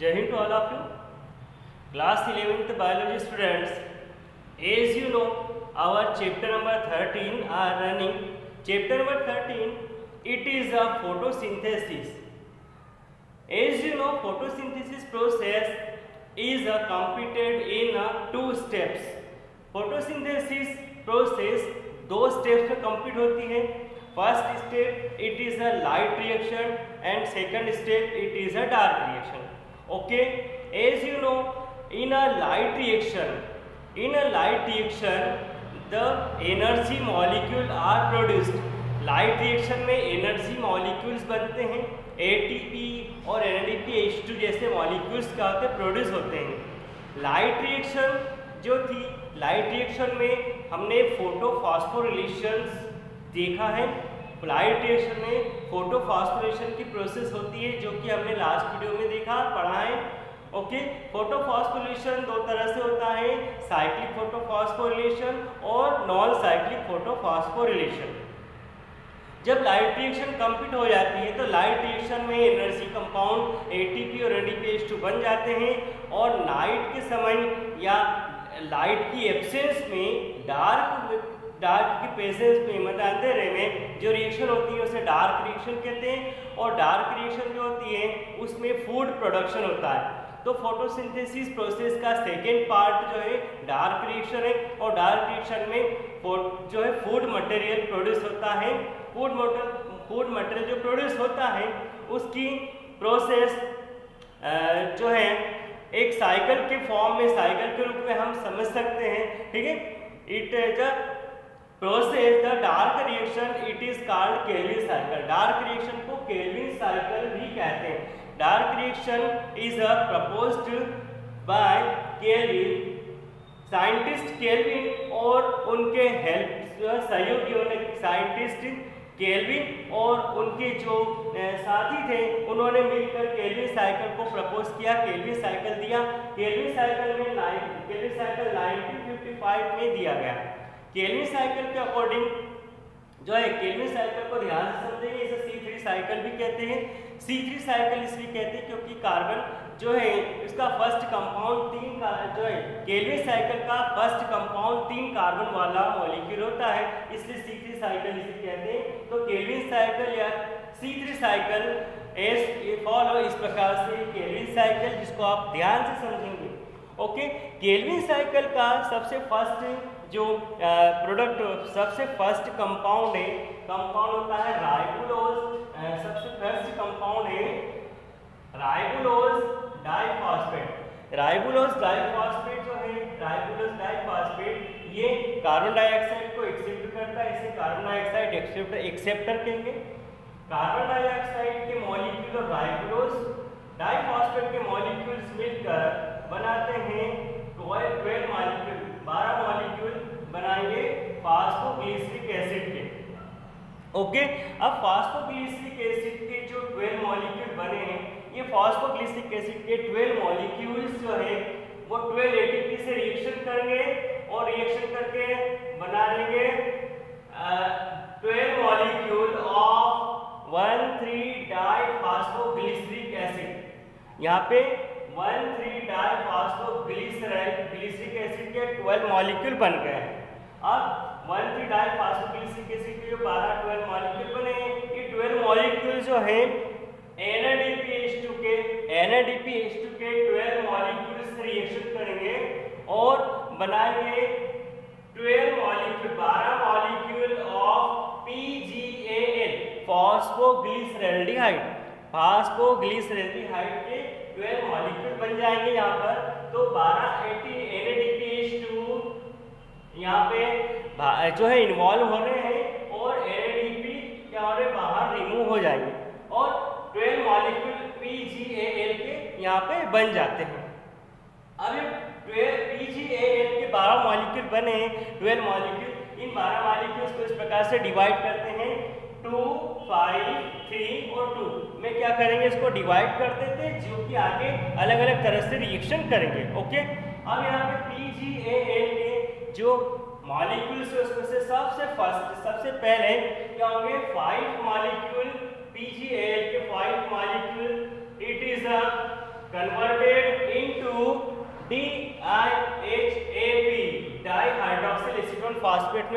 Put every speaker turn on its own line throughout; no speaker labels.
Jai Hind to all of you. Class 11th biology students. As you know, our chapter number 13 are running. Chapter number 13, it is a photosynthesis. As you know, photosynthesis process is completed in two steps. Photosynthesis process दो steps में complete होती है. First step it is a light reaction and second step it is a dark reaction. Okay, as you know, in a light reaction the energy molecule are produced. Light reaction में energy molecules बनते हैं. ATP और NADPH2 जैसे molecules क्या होते हैं, produce होते हैं. लाइट रिएक्शन जो थी, लाइट रिएक्शन में हमने फोटोफॉस्फोरिलेशंस देखा है. लाइट रिएक्शन में फोटोफॉस्फोरिलेशन की प्रोसेस होती है जो कि हमने लास्ट वीडियो में देखा, पढ़ा है. ओके, फोटोफॉस्फोरिलेशन दो तरह से होता है, साइक्लिक फोटोफॉस्फोरिलेशन और नॉन साइक्लिक फोटोफॉस्फोरिलेशन. जब लाइट रिएक्शन कंप्लीट हो जाती है तो लाइट रिएक्शन में एनर्जी कंपाउंड ATP और NADPH2 बन जाते हैं और नाइट के समय या लाइट की एब्सेंस में डार्क की प्रेजेंस में, मतलब अंधेरे में जो रिएक्शन होती है उसे डार्क रिएक्शन कहते हैं. और डार्क रिएक्शन जो होती है उसमें फूड प्रोडक्शन होता है. तो फोटोसिंथेसिस प्रोसेस का सेकेंड पार्ट जो है डार्क रिएक्शन है और डार्क रिएक्शन में जो है फूड मटेरियल प्रोड्यूस होता है. फूड मटेरियल जो प्रोड्यूस होता है उसकी प्रोसेस जो है एक साइकिल के फॉर्म में, साइकिल के रूप में हम समझ सकते हैं. ठीक है, it is a process the dark reaction it is called Calvin cycle. Dark reaction को केल्विन साइकिल भी कहते हैं. Dark reaction is proposed by kelvin, scientist kelvin और उनके सहयोगियों ने, साइंटिस्ट केल्विन और उनके जो साथी थे उन्होंने मिलकर केल्विन साइकिल को प्रपोज किया, केल्विन साइकिल दिया. केल्विन साइकिल 1955 में दिया गया. केल्विन साइकिल के अकॉर्डिंग जो है, केल्विन साइकिल को ध्यान से समझेंगे, इसे C3 साइकिल भी कहते हैं. C3 साइकिल इसलिए कहते हैं क्योंकि कार्बन जो है इसका फर्स्ट कंपाउंड जो है केल्विन साइकिल का फर्स्ट कंपाउंड 3 कार्बन वाला मॉलिक्यूल होता है, इसलिए C3 साइकिल इसे कहते हैं. तो केल्विन साइकिल या C3 साइकिल फॉलो इस प्रकार से केल्विन साइकिल, जिसको आप ध्यान से समझेंगे. ओके, केल्विन साइकिल का सबसे फर्स्ट जो प्रोडक्ट, सबसे फर्स्ट कंपाउंड है, कंपाउंड होता है राइबोलोज. सबसे फर्स्ट कंपाउंड है राइबोलोज डाइफॉस्फेट. राइबोलोज डाइफॉस्फेट जो है, राइबोलोज डाइफॉस्फेट ये कार्बन डाइऑक्साइड को एक्सेप्ट करता है, इसे कार्बन डाइऑक्साइड एक्सेप्टर कहेंगे. कार्बन डाइऑक्साइड के मॉलिक्यूल और राइबोलोज डाइफॉस्फेट के मॉलिक्यूल्स मिलकर बनाते हैं 12 मॉलिक्यूल, 12 मॉलिक्यूल बनाएंगे फास्फोग्लिसरिक एसिड के. ओके, अब फास्फोग्लिसरिक एसिड के जो 12 मॉलिक्यूल बने हैं, ये फास्फोग्लिसरिक एसिड के 12 मॉलिक्यूल्स जो है वो 12 ATP से रिएक्शन करेंगे और रिएक्शन करके बना लेंगे 12 मॉलिक्यूल ऑफ 1,3-डाइफॉस्फोग्लिसरिक एसिड. यहाँ पे 1,3-डाइफॉस्फोग्लिसरिक एसिड के 12 मॉलिक्यूल बन गए. अब 1,3-डाइफॉस्फोग्लिसरिक एसिड के जो 12 मॉलिक्यूल बने, ये 12 मॉलिक्यूल जो है NADPH2 के 12 मॉलिक्यूल से रिएक्शन करेंगे और बनाएंगे 12 मॉलिक्यूल ऑफ PGAL, फॉस्फोग्लिसरैल्डिहाइड. फॉस्फोग्लिसरैल्डिहाइड के 12 मॉलिक्यूल बन जाएंगे यहाँ पर. तो 12 NADPH2 यहाँ पे जो है इन्वॉल्व हो रहे हैं और NADP क्या हो रहे, बाहर रिमूव हो जाएंगे और 12 मॉलिक्यूल PGAL के यहाँ पे बन जाते हैं. अब ये PGAL के 12 मॉलिक्यूल बने हैं, 12 मॉलिक्यूल, इन 12 मॉलिक्यूल्स को इस प्रकार से डिवाइड करते हैं 2, 5, 3 और 2 में. क्या करेंगे, इसको डिवाइड कर देते हैं जो कि आगे अलग अलग तरह से रिएक्शन करेंगे. ओके, अब यहाँ पे PGAL के जो मॉलिक्यूल्स है उसमें से सबसे पहले क्या होंगे, 5 मॉलिक्यूल PGAL के 5 molecule, it is a convert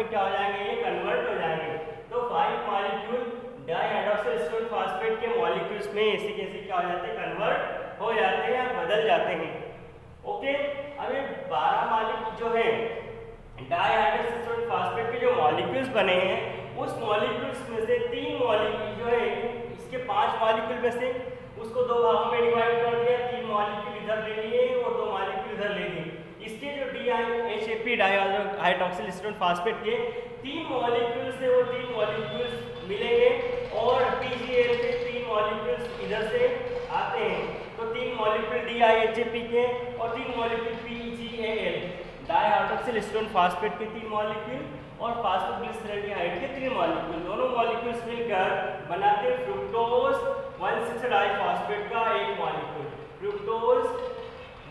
में क्या हो जाएंगे, ये कन्वर्ट हो जाएंगे। तो 5 मॉलिक्यूल डाइहाइड्रोक्सिल एसीटोन फास्फेट के मॉलिक्यूल्स में ऐसे कैसे क्या हो जाते हैं, कन्वर्ट हो जाते हैं या बदल जाते हैं। ओके, अब ये 12 मॉलिक्यूल जो है डाइहाइड्रोक्सिल एसीटोन फास्फेट के जो मॉलिक्यूल्स बने हैं, उस मॉलिक्यूल्स में से 3 मॉलिक्यूल जो है, इसके 5 मॉलिक्यूल में से उसको 2 भागों में डिवाइड कर दिया, 3 मॉलिक्यूल इधर ले लिए और 2 मॉलिक्यूल इधर ले लिए। इसके जो DHAP डाइहाइड्रोक्सिल एसीटोन फास्फेट के 3 मॉलिक्यूल से वो 3 मॉलिक्यूल्स मिलेंगे और PGL के 3 मॉलिक्यूल्स इधर से आते हैं। तो 3 मॉलिक्यूल DIHAP के और 3 मॉलिक्यूल PGAL डाइहाइड्रोक्सिल एसीटोन फास्फेट के 3 मॉलिक्यूल और फास्फोग्लिसरॉल्डिहाइड के 3 मॉलिक्यूल, दोनों मॉलिक्यूल्स मिलकर बनाते हैं फ्रुक्टोज 1,6 डाइफॉस्फेट का एक मॉलिक्यूल। फ्रुक्टोज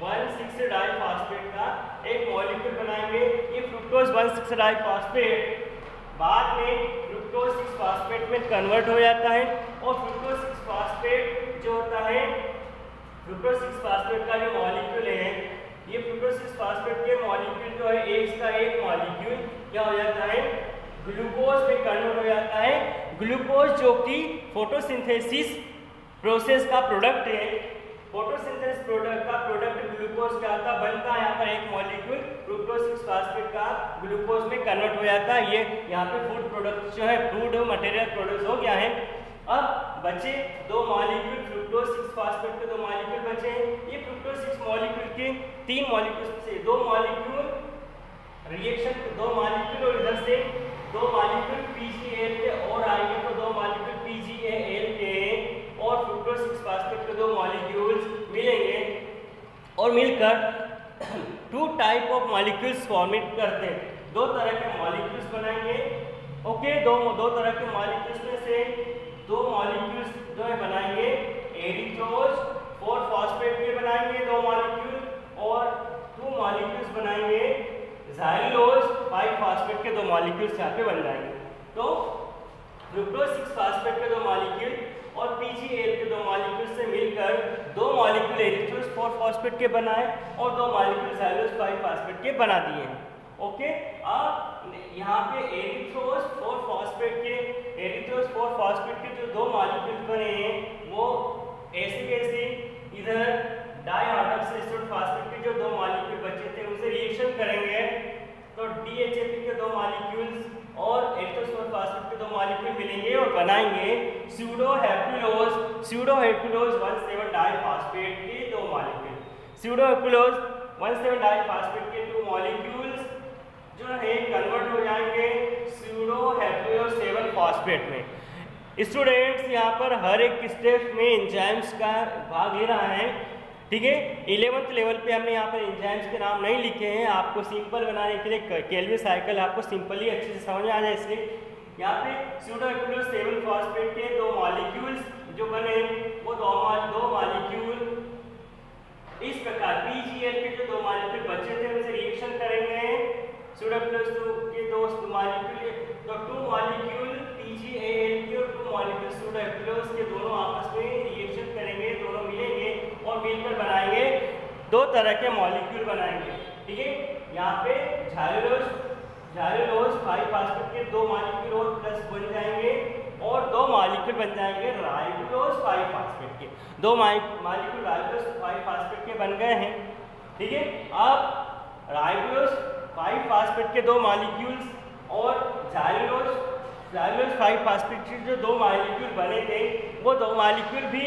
1,6 डाइफॉस्फेट का एक मॉलिक्यूल बनाएंगे। ये फ्रुक्टोज 1,6 डाइफॉस्फेट बाद में फ्रुक्टोज 6 फॉस्फेट में कन्वर्ट हो जाता है और फ्रुक्टोज 6 फॉस्फेट जो होता है, फ्रुक्टोज 6 फॉस्फेट का जो मॉलिक्यूल है, ये फ्रुक्टोज 6 फॉस्फेट के मॉलिक्यूल जो है इसका एक मॉलिक्यूल क्या हो जाता है, ग्लूकोज में कन्वर्ट हो जाता है। ग्लूकोज जो कि फोटोसिंथेसिस प्रोसेस का प्रोडक्ट है, फोटोसिंथेसिस प्रोडक्ट का प्रोडक्ट ग्लूकोज क्या होता बनता है, यहाँ पर एक मॉलिक्यूल फ्रुक्टोज 6 फॉस्फेट का ग्लूकोज में कन्वर्ट हो जाता है। ये यहाँ पे फूड प्रोडक्ट जो है, फूड मटेरियल प्रोड्यूस हो गया है। अब बचे 2 मॉलिक्यूल फ्रुक्टोज 6 फॉस्फेट के 2 मॉलिक्यूल बचे हैं। ये फ्रुक्टोज 6 मॉलिक्यूल के 3 मॉलिक्यूल से 2 मॉलिक्यूल रिएक्शन, 2 मॉलिक्यूल और इधर से 2 मॉलिक्यूल PGAL के और आएंगे, तो 2 मॉलिक्यूल PGAL के और फ्रुक्टोज 6 फॉस्फेट के 2 मॉलिक्यूल्स मिलेंगे और मिलकर 2 टाइप ऑफ मॉलिक्यूल्स फॉर्मेट करते हैं। 2 तरह के मॉलिक्यूल्स बनाएंगे। ओके, दो तरह के मॉलिक्यूल्स में से 2 मॉलिक्यूल्स जो है बनाएंगे एरिथ्रोज 4 फॉस्फेट के बनाएंगे 2 मॉलिक्यूल और 2 मॉलिक्यूल्स बनाएंगे ज़ाइलोज 5 फॉस्फेट के 2 मॉलिक्यूल्स यहाँ पे बन जाएंगे। तो फ्रुक्टोज 6 फॉस्फेट के 2 मॉलिक्यूल और PGAL के 2 मॉलिक्यूल से मिलकर 2 मॉलिक्यूल एरिथ्रोज 4 फॉस्फेट के बनाए और 2 मॉलिक्यूल ज़ाइलोज 5 फॉस्फेट के बना दिए हैं। ओके, अब यहाँ पे एरिथ्रोज 4 फॉस्फेट के जो 2 मॉलिक्यूल बने हैं वो ऐसे कैसे, इधर डाइहाइड्रोक्सिल एसीटोन फास्फेट के जो 2 मॉलिक्यूल बचे थे उनसे रिएक्शन करेंगे, तो DHAP के 2 मॉलिक्यूल्स और एरिथ्रोज फास्फेट के 2 मॉलिक्यूल मिलेंगे और बनाएंगे स्यूडोहेपुलोज 1,7 डाइफॉस्फेट के 2 मॉलिक्यूल। स्यूडोहेपुलोज 1,7 डाइफॉस्फेट के 2 मॉलिक्यूल्स जो है कन्वर्ट हो जाएंगे स्यूडोहेपुलोज 7 फॉस्फेट में। स्टूडेंट्स यहाँ पर हर एक स्टेप में एंजाइम्स का भाग ले रहा है, ठीक है। 11th लेवल पे हमने यहाँ पर एंजाइम्स के नाम नहीं लिखे हैं, आपको सिंपल बनाने के लिए केल्विन साइकिल आपको सिंपली अच्छे से समझ में आ जाए, इसलिए यहाँ पे स्यूडोहेपुलोज 7 फॉस्फेट के 2 मॉलिक्यूल्स जो बने वो 2 मॉलिक्यूल इस प्रकार PGAL के जो 2 मॉलिक्यूल बचे थे उनसे रिएक्शन करेंगे स्यूडोहेपुलोज के 2 मॉलिक्यूल, तो 2 मॉलिक्यूल PGAL के और 2 मॉलिक्यूल स्यूडोहेपुलोज के दोनों आपस में रिएक्शन करेंगे, दोनों मिलेंगे और मिलकर बनाएंगे 2 तरह के मॉलिक्यूल बनाएंगे, ठीक है। यहाँ पे ज़ाइलोज 5 फॉस्फेट के 2 मॉलिक्यूल और प्लस बन जाएंगे और 2 मॉलिक्यूल बन जाएंगे राइबोलोज 5 फॉस्फेट के, 2 मॉलिक्यूल राइबोलोज 5 फॉस्फेट के बन गए हैं, ठीक है। अब राइबोलोज 5 फॉस्फेट के 2 मॉलिक्यूल्स और ज़ाइलोज 5 फॉस्फेट के जो 2 मॉलिक्यूल बने थे वो 2 मॉलिक्यूल भी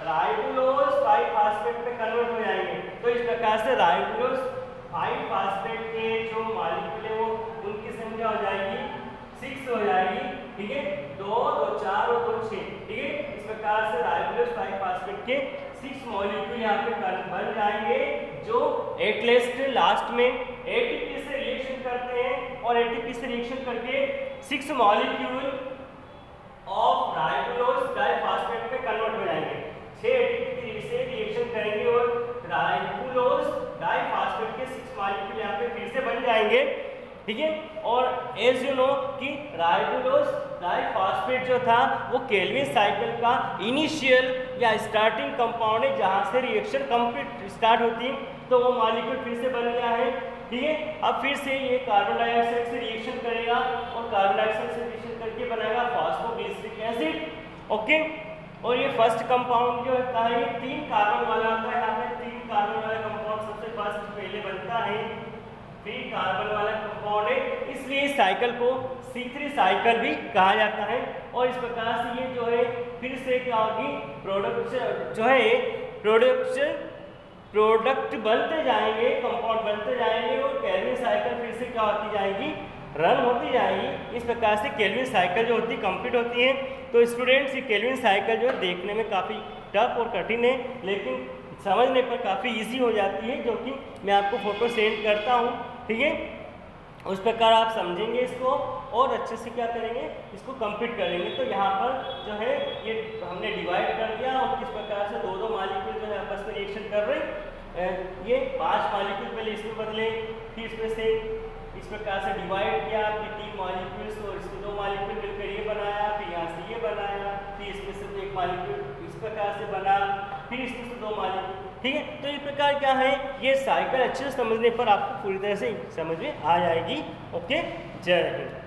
राइबोलोज 5 फॉस्फेट में कन्वर्ट हो जाएंगे। तो इस प्रकार से राइबोलोज 5 फॉस्फेट के जो मॉलिक्यूल है वो उनकी संख्या हो जाएगी 6 हो जाएगी, ठीक है। 2, 2, 4 और 2, 6, ठीक है। इस प्रकार से राइबोलोज 5 फॉस्फेट के 6 मॉलिक्यूल यहाँ पे बन जाएंगे जो एटलीस्ट लास्ट में ATP से रिएक्शन करते हैं और ATP से रिएक्शन करके 6 मॉलिक्यूल ऑफ राइबोलोज डाइफॉस्फेट में कन्वर्ट हो जाएंगे। 6 ATP से रिएक्शन करेंगे और राइबोलोज डाइफॉस्फेट के 6 मॉलिक्यूल यहाँ पे फिर से बन जाएंगे, ठीक है। और एज यू नो कि राइबोलोज डाइफॉस्फेट जो था वो केल्विन साइकिल का इनिशियल या स्टार्टिंग कंपाउंड है, जहाँ से रिएक्शन कंप्लीट स्टार्ट होती है, तो वो मॉलिक्यूल फिर से बन गया है ठीक है। अब फिर से ये कार्बन डाइऑक्साइड से रिएक्शन करेगा और कार्बन डाइऑक्साइड से रिएक्शन करके बनाएगा फॉस्फोग्लिसरिक एसिड। ओके, और ये फर्स्ट कंपाउंड जो होता है ये 3 कार्बन वाला होता है। यहाँ पे 3 कार्बन वाला कंपाउंड सबसे फर्स्ट पहले बनता है, 3 कार्बन वाला कंपाउंड है, इसलिए इस साइकिल को C3 साइकिल भी कहा जाता है। और इस प्रकार से ये जो है फिर से क्या होगी, प्रोडक्ट जो है प्रोडक्ट बनते जाएंगे, कंपाउंड बनते जाएंगे और केल्विन साइकिल फिर से क्या होती जाएगी, रन होती जाएगी। इस प्रकार से केल्विन साइकिल जो होती है कंप्लीट होती है। तो स्टूडेंट्स ये केल्विन साइकिल जो है देखने में काफ़ी टफ और कठिन है, लेकिन समझने पर काफ़ी इजी हो जाती है, जो कि मैं आपको फोटो सेंड करता हूँ, ठीक है। उस प्रकार आप समझेंगे इसको और अच्छे से क्या करेंगे, इसको कंप्लीट करेंगे। तो यहाँ पर जो है ये हमने डिवाइड कर दिया और किस प्रकार से 2-2 मॉलिक्यूल जो है आपस में रिएक्शन कर रहे हैं। ये 5 मॉलिक्यूल पहले इसमें बदले, फिर इसमें से इस प्रकार से डिवाइड किया, फिर 3 मॉलिक्यूल्स और इसमें 2 मॉलिक्यूल मिलकर ये बनाया, फिर यहाँ से ये बनाया, फिर इसमें से 1 मॉलिक्यूल इस प्रकार से बना, फिर इसमें से 2 मॉलिक्यूल, ठीक है। तो इस प्रकार क्या है, ये साइकिल अच्छे से समझने पर आपको पूरी तरह से समझ में आ जाएगी। ओके, जय हिंद।